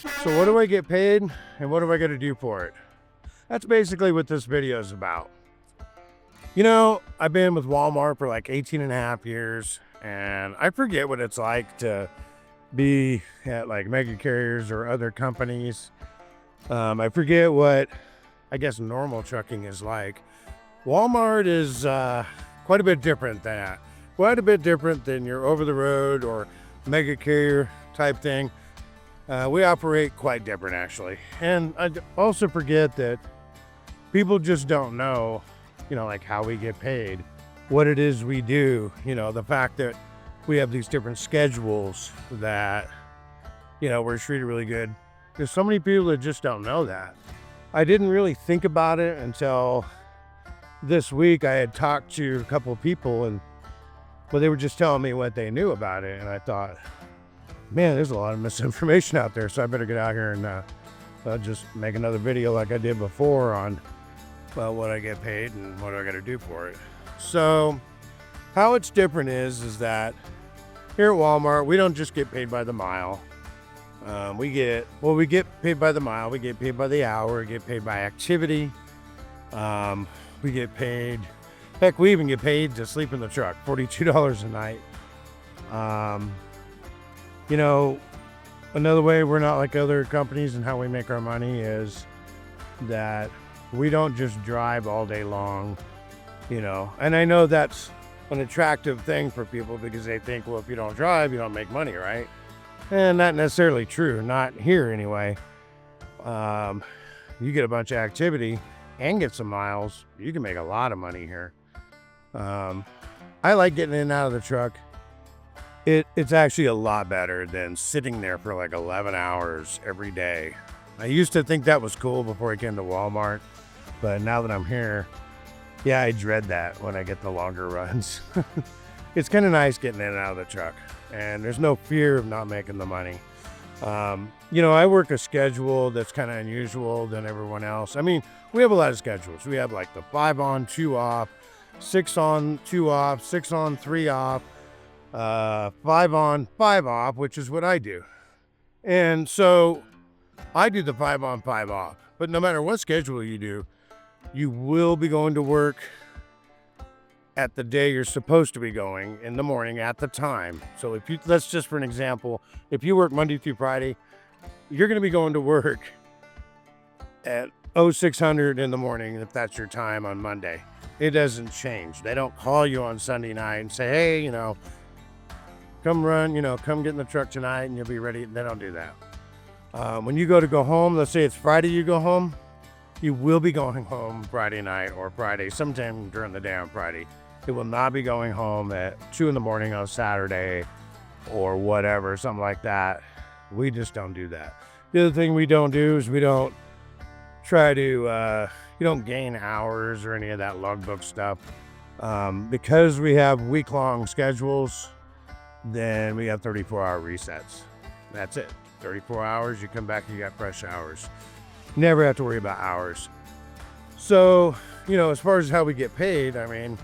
So what do I get paid and what do I got to do for it? That's basically what this video is about. I've been with Walmart for like 18 and a half years, and I forget what it's like to be at like mega carriers or other companies. I forget what, I guess, normal trucking is like. Walmart is quite a bit different than that. Quite a bit different than your over the road or mega carrier type thing. We operate quite different, actually. And I also forget that people just don't know, like how we get paid, what it is we do, the fact that we have these different schedules that, we're treated really good. There's so many people that just don't know that. I didn't really think about it until this week. I had talked to a couple of people and they were just telling me what they knew about it. And I thought, man, there's a lot of misinformation out there. So I better get out here and just make another video like I did before on what I get paid and what I got to do for it. So how it's different is that here at Walmart, we don't just get paid by the mile. We get paid by the mile. We get paid by the hour. We get paid by activity. We get paid. Heck, we even get paid to sleep in the truck, $42 a night. Another way we're not like other companies and how we make our money is that we don't just drive all day long, and I know that's an attractive thing for people because they think, well, if you don't drive, you don't make money, right? And not necessarily true, not here anyway. You get a bunch of activity and get some miles, you can make a lot of money here. I like getting in and out of the truck. It's actually a lot better than sitting there for like 11 hours every day. I used to think that was cool before I came to Walmart, but now that I'm here, yeah, I dread that when I get the longer runs. It's kind of nice getting in and out of the truck, and there's no fear of not making the money. I work a schedule that's kind of unusual than everyone else. I mean, we have a lot of schedules. We have like the 5 on, 2 off, 6 on, 2 off, 6 on, 3 off, 5 on, 5 off, which is what I do. And so I do the 5 on, 5 off. But no matter what schedule you do, you will be going to work at the day you're supposed to be going in the morning at the time. So let's just for an example, if you work Monday through Friday, you're going to be going to work at 0600 in the morning if that's your time on Monday. It doesn't change. They don't call you on Sunday night and say, hey, come run, come get in the truck tonight and you'll be ready. They don't do that. When you go home, let's say it's Friday you go home, you will be going home Friday night or Friday, sometime during the day on Friday. It will not be going home at 2 in the morning on Saturday or whatever, something like that. We just don't do that. The other thing we don't do is we don't try to, you don't gain hours or any of that logbook stuff. Because we have week-long schedules, then we have 34-hour resets. That's it. 34 hours, you come back, you got fresh hours. Never have to worry about hours. So, as far as how we get paid, I mean,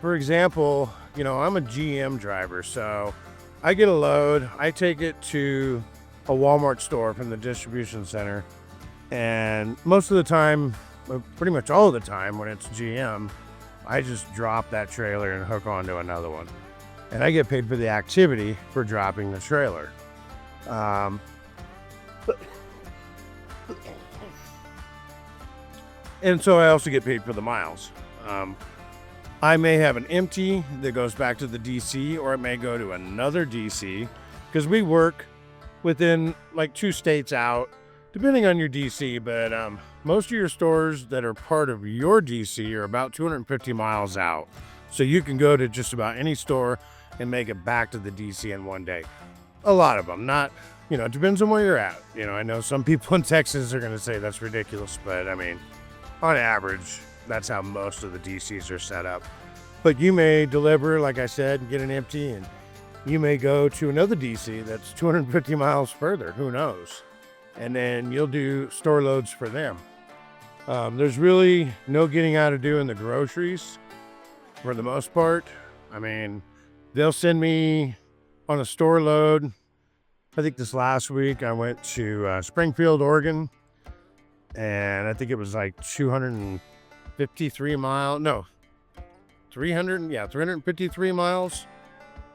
for example, I'm a GM driver, so I get a load, I take it to a Walmart store from the distribution center, and most of the time, pretty much all of the time when it's GM, I just drop that trailer and hook onto another one. And I get paid for the activity for dropping the trailer. And so I also get paid for the miles. I may have an empty that goes back to the DC, or it may go to another DC, because we work within like 2 states out, depending on your DC, but most of your stores that are part of your DC are about 250 miles out. So you can go to just about any store and make it back to the DC in one day. A lot of them, not, it depends on where you're at. I know some people in Texas are going to say that's ridiculous, but I mean, on average, that's how most of the DCs are set up. But you may deliver, like I said, and get an empty, and you may go to another DC that's 250 miles further, who knows? And then you'll do store loads for them. There's really no getting out of doing the groceries for the most part. I mean, they'll send me on a store load I think this last week I went to Springfield, Oregon, and I think it was like 253 miles. No, 353 miles.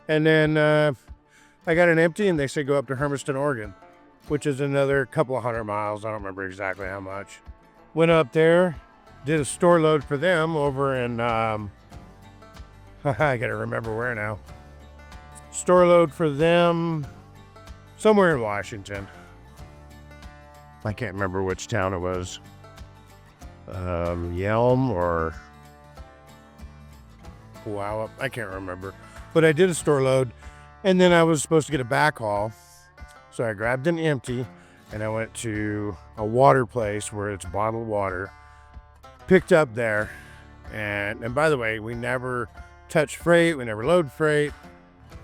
And then I got an empty, and they said go up to Hermiston, Oregon, which is another couple of 100 miles. I don't remember exactly how much. Went up there, did a store load for them over in, I gotta remember where now. Store load for them somewhere in Washington. I can't remember which town it was. Yelm or Wow, I can't remember. But I did a store load, and then I was supposed to get a backhaul. So I grabbed an empty, and I went to a water place where it's bottled water, picked up there. And by the way, we never touch freight, we never load freight.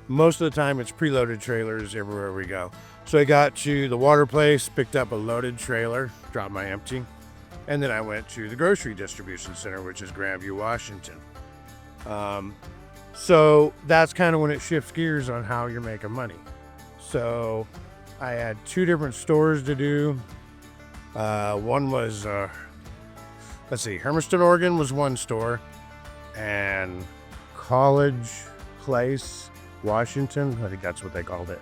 Most of the time it's preloaded trailers everywhere we go. So I got to the water place, picked up a loaded trailer, dropped my empty, and then I went to the grocery distribution center, which is Grandview, Washington. So that's kind of when it shifts gears on how you're making money. So I had 2 different stores to do. One was, Hermiston, Oregon was one store, and College Place, Washington, I think that's what they called it,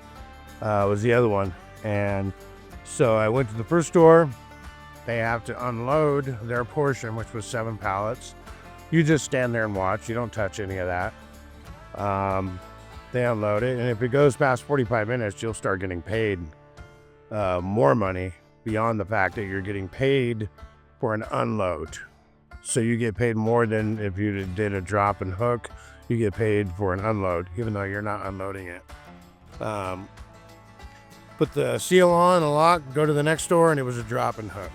was the other one. And so I went to the first store. They have to unload their portion, which was 7 pallets. You just stand there and watch. You don't touch any of that. They unload it, and if it goes past 45 minutes, you'll start getting paid more money beyond the fact that you're getting paid for an unload. So you get paid more than if you did a drop and hook. You get paid for an unload, even though you're not unloading it. Put the seal on, a lock, go to the next store, and it was a drop and hook.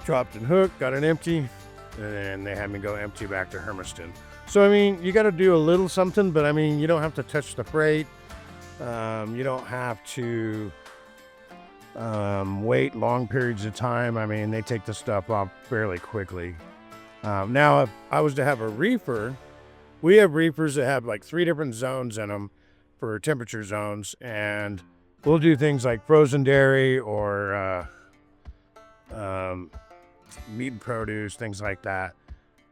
Dropped and hooked, got an empty, and then they had me go empty back to Hermiston. So, I mean, you got to do a little something, but I mean, you don't have to touch the freight. You don't have to wait long periods of time. I mean, they take the stuff off fairly quickly. Now, if I was to have a reefer, we have reefers that have like 3 different zones in them for temperature zones, and we'll do things like frozen dairy or meat and produce, things like that.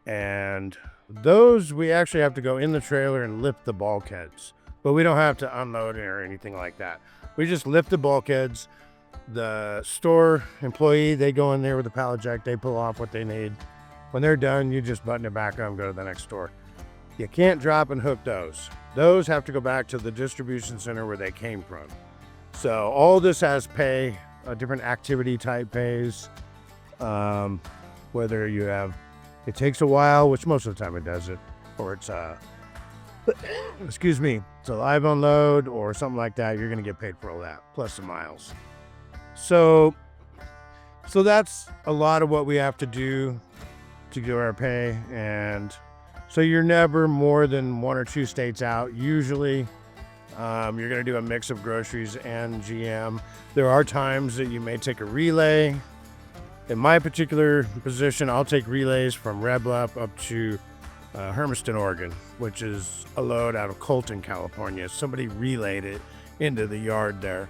And those we actually have to go in the trailer and lift the bulkheads, but we don't have to unload it or anything like that. We just lift the bulkheads. The store employee, they go in there with a pallet jack, they pull off what they need. When they're done, you just button it back up and go to the next store. You can't drop and hook those. Those have to go back to the distribution center where they came from. So all this has pay, different activity type pays. Whether you have, it takes a while, which most of the time it does it, or it's excuse me, it's a live unload or something like that. You're going to get paid for all that, plus the miles. So that's a lot of what we have to do to get our pay. And so you're never more than 1 or 2 states out. Usually you're going to do a mix of groceries and GM. There are times that you may take a relay. In my particular position, I'll take relays from Red Bluff up to Hermiston, Oregon, which is a load out of Colton, California. Somebody relayed it into the yard there.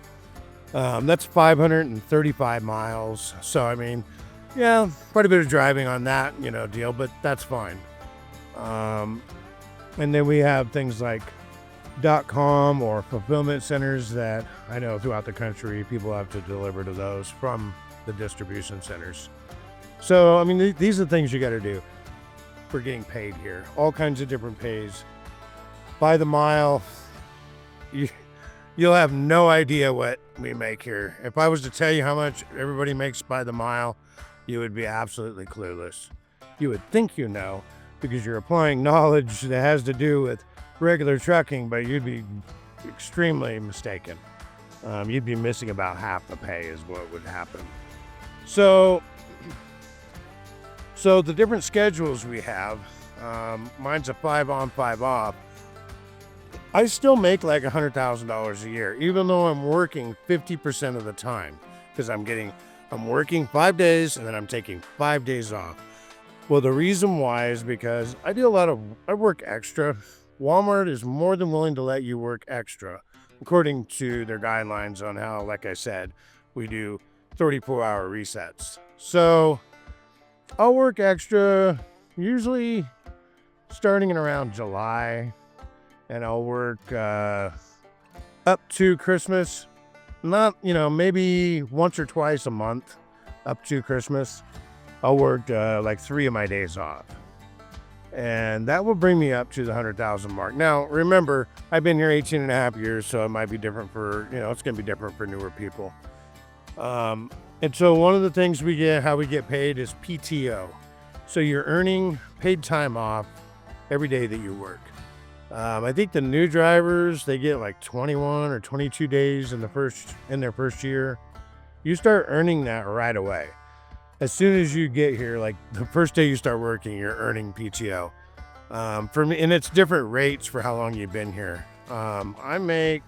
That's 535 miles. So, I mean, yeah, quite a bit of driving on that, deal, but that's fine. And then we have things like .com or fulfillment centers that I know throughout the country, people have to deliver to those from the distribution centers. So, I mean, these are the things you got to do for getting paid here. All kinds of different pays. By the mile, you'll have no idea what we make here. If I was to tell you how much everybody makes by the mile, you would be absolutely clueless. You would think you know because you're applying knowledge that has to do with regular trucking, but you'd be extremely mistaken. You'd be missing about half the pay is what would happen. So the different schedules we have, mine's a 5 on, 5 off. I still make like $100,000 a year, even though I'm working 50% of the time, because I'm working 5 days and then I'm taking 5 days off. Well, the reason why is because I work extra. Walmart is more than willing to let you work extra according to their guidelines on how, like I said, we do 34-hour resets. So I'll work extra, usually starting in around July, and I'll work up to Christmas. Not, maybe once or twice a month up to Christmas. I'll work like 3 of my days off. And that will bring me up to the 100,000 mark. Now, remember, I've been here 18 and a half years, so it might be different for, it's going to be different for newer people. And so one of the things how we get paid is PTO. So you're earning paid time off every day that you work. I think the new drivers, they get like 21 or 22 days in their first year. You start earning that right away. As soon as you get here, like the first day you start working, you're earning PTO. For me, and it's different rates for how long you've been here. I make,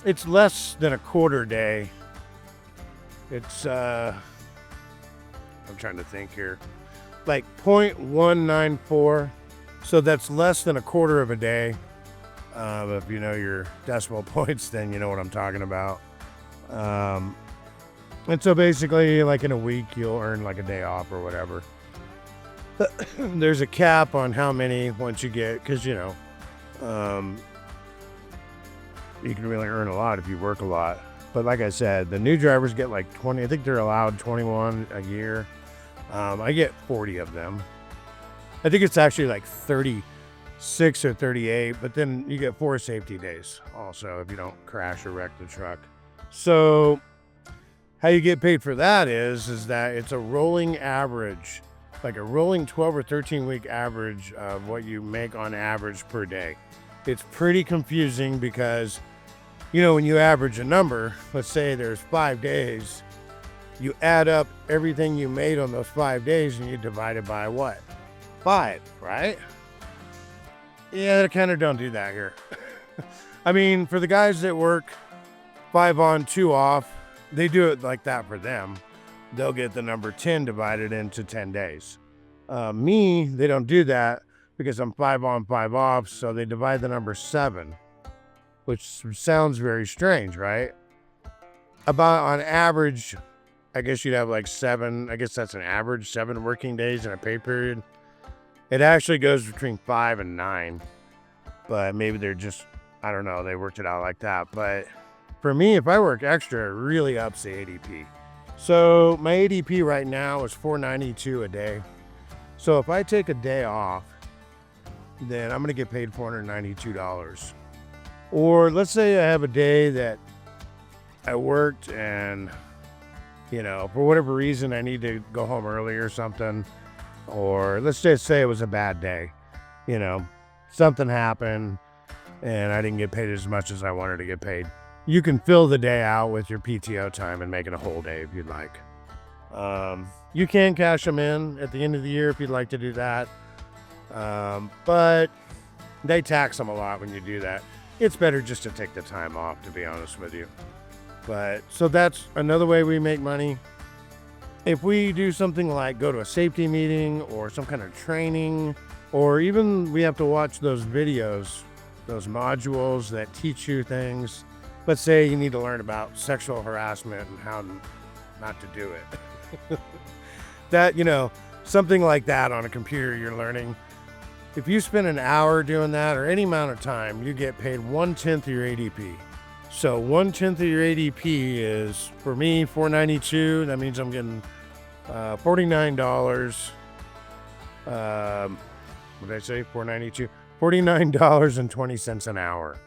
it's less than a quarter day. It's, I'm trying to think here. Like 0.194. So that's less than a quarter of a day. If you know your decimal points, then you know what I'm talking about. And so basically, like in a week, you'll earn like a day off or whatever. There's a cap on how many once you get, because, you can really earn a lot if you work a lot. But like I said, the new drivers get like 20. I think they're allowed 21 a year. I get 40 of them. I think it's actually like 36 or 38, but then you get 4 safety days also if you don't crash or wreck the truck. So how you get paid for that is that it's a rolling average, like a rolling 12 or 13 week average of what you make on average per day. It's pretty confusing because, when you average a number, let's say there's 5 days, you add up everything you made on those 5 days and you divide it by what? 5, right? Yeah, they kind of don't do that here. I mean, for the guys that work 5 on, 2 off, they do it like that for them. They'll get the number 10 divided into 10 days. Me, they don't do that because I'm 5 on, 5 off, so they divide the number 7, which sounds very strange, right? About on average, I guess you'd have like 7, I guess that's an average, 7 working days in a pay period. It actually goes between 5 and 9, but maybe they're just, I don't know, they worked it out like that. But for me, if I work extra, it really ups the ADP. So my ADP right now is $492 a day. So if I take a day off, then I'm going to get paid $492. Or let's say I have a day that I worked and, for whatever reason, I need to go home early or something. Or let's just say it was a bad day. Something happened and I didn't get paid as much as I wanted to get paid. You can fill the day out with your PTO time and make it a whole day if you'd like. You can cash them in at the end of the year if you'd like to do that. But they tax them a lot when you do that. It's better just to take the time off, to be honest with you. But so that's another way we make money. If we do something like go to a safety meeting or some kind of training, or even we have to watch those videos, those modules that teach you things. Let's say you need to learn about sexual harassment and how not to do it. That, something like that on a computer you're learning. If you spend an hour doing that or any amount of time, you get paid 1/10 of your ADP. So 1/10 of your ADP is, for me, $492. That means I'm getting $49. What did I say? $492. $49.20 an hour.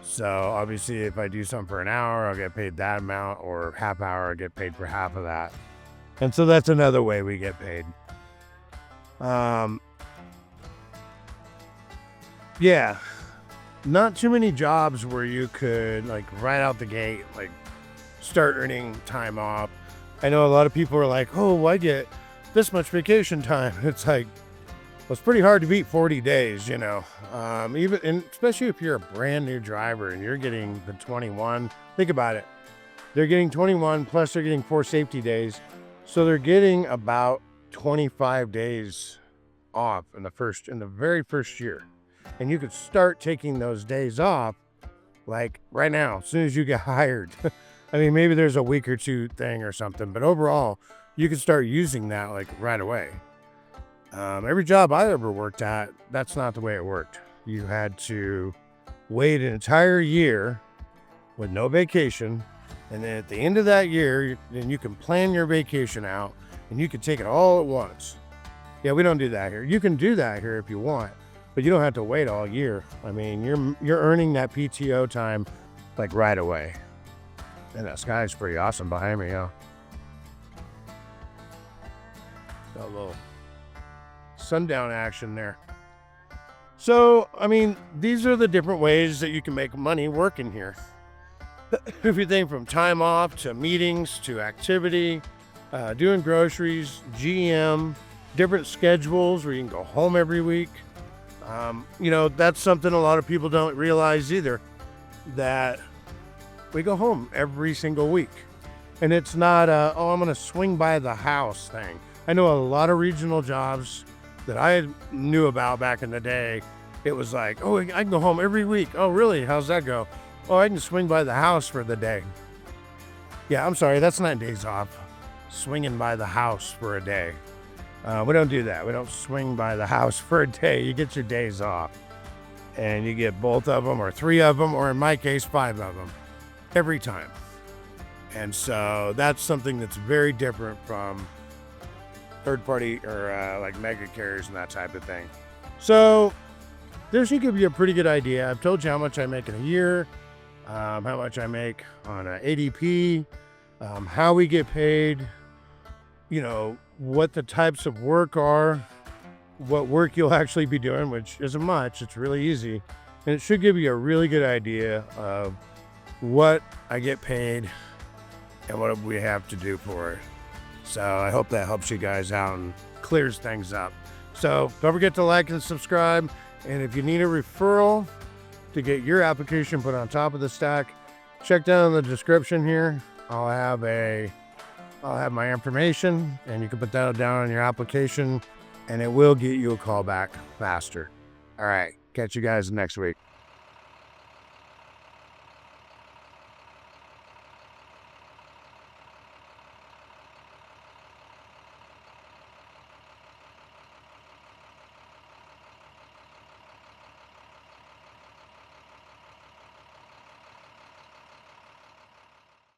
So obviously if I do something for an hour, I'll get paid that amount, or half hour, I'll get paid for half of that. And so that's another way we get paid. Yeah, not too many jobs where you could like right out the gate, like start earning time off. I know a lot of people are like, oh, I get this much vacation time. It's like, well, it's pretty hard to beat 40 days, even, and especially if you're a brand new driver and you're getting the 21, think about it. They're getting 21 plus they're getting 4 safety days. So they're getting about 25 days off in the very first year. and you could start taking those days off like right now, as soon as you get hired. I mean, maybe there's a week or two thing or something, but overall, you can start using that like right away. Every job I ever worked at, that's not the way it worked. You had to wait an entire year with no vacation, and then at the end of that year, then you can plan your vacation out, and you can take it all at once. Yeah, we don't do that here. You can do that here if you want, but you don't have to wait all year. I mean, you're earning that PTO time like right away. And that sky's pretty awesome behind me, yeah. Got a little sundown action there. So, I mean, these are the different ways that you can make money working here. Everything from time off to meetings to activity, doing groceries, GM, different schedules where you can go home every week. That's something a lot of people don't realize either, that we go home every single week. And it's not I'm going to swing by the house thing. I know a lot of regional jobs that I knew about back in the day. It was like, oh, I can go home every week. Oh, really? How's that go? Oh, I can swing by the house for the day. Yeah, I'm sorry, that's not days off. Swinging by the house for a day. We don't do that. We don't swing by the house for a day. You get your days off. And you get both of them or 3 of them, or in my case, 5 of them. Every time. And so that's something that's very different from third party or like mega carriers and that type of thing. So this should give you a pretty good idea. I've told you how much I make in a year, how much I make on ADP, how we get paid, what the types of work are, what work you'll actually be doing, which isn't much. It's really easy. And it should give you a really good idea of what I get paid and what we have to do for it. So I hope that helps you guys out and clears things up. So don't forget to like and subscribe. And if you need a referral to get your application put on top of the stack, check down in the description here. I'll have my information, and you can put that down on your application, and it will get you a call back faster. All right, catch you guys next week.